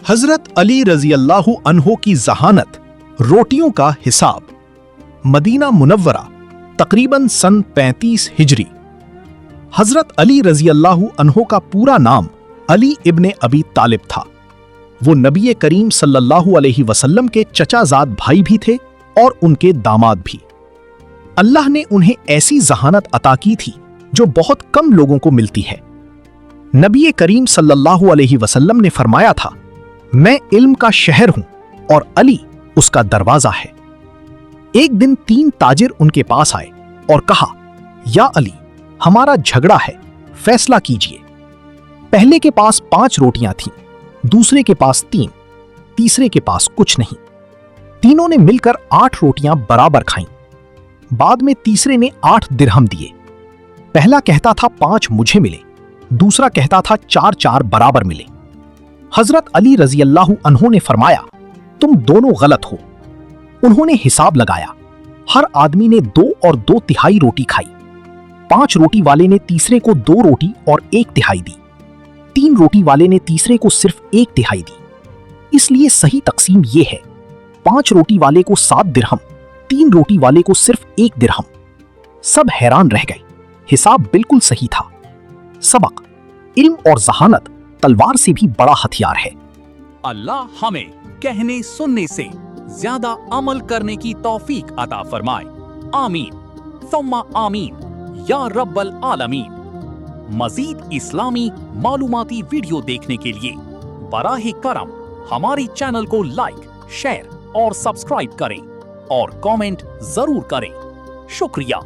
हजरत अली रजी अल्लाह अन्हो की जहानत, रोटियों का हिसाब। मदीना मुनव्वरा, तकरीबन सन 35 हिजरी। हजरत अली रजी अल्लाह अन्हो का पूरा नाम अली इब्ने अबी तालिब था। वो नबी करीम सल्लल्लाहु अलैहि वसल्लम के चचाजाद भाई भी थे और उनके दामाद भी। अल्लाह ने उन्हें ऐसी जहानत अता की थी जो बहुत कम लोगों को मिलती है। नबी करीम सल्लल्लाहु अलैहि वसल्लम ने फरमाया था, मैं इल्म का शहर हूं और अली उसका दरवाजा है। एक दिन 3 ताजिर उनके पास आए और कहा, या अली, हमारा झगड़ा है, फैसला कीजिए। पहले के पास 5 रोटियां थीं, दूसरे के पास 3, तीसरे के पास कुछ नहीं। तीनों ने मिलकर 8 रोटियां बराबर खाईं। बाद में तीसरे ने 8 दिरहम दिए। पहला कहता था 5 मुझे मिले, दूसरा कहता था 4-4 बराबर मिले। हजरत अली रजी अल्लाह अन्हो ने फरमाया, तुम दोनों गलत हो। उन्होंने हिसाब लगाया। हर आदमी ने 2 और 2 तिहाई रोटी खाई। 5 रोटी वाले ने तीसरे को 2 रोटी और 1 तिहाई दी। 3 रोटी वाले ने तीसरे को सिर्फ 1 तिहाई दी। इसलिए सही तकसीम यह है, 5 रोटी वाले को 7 दिरहम, 3 रोटी वाले को सिर्फ 1 दिरहम। सब हैरान रह गए। हिसाब बिल्कुल सही था। सबक, इल्म और जहानत तलवार से भी बड़ा हथियार है। अल्लाह हमें कहने सुनने से ज्यादा अमल करने की तौफीक अता फरमाए। आमीन सुम्मा आमीन या रब्बल आलमीन। मजीद इस्लामी मालूमाती वीडियो देखने के लिए बराहे करम हमारे चैनल को लाइक, शेयर और सब्सक्राइब करें और कमेंट जरूर करें। शुक्रिया।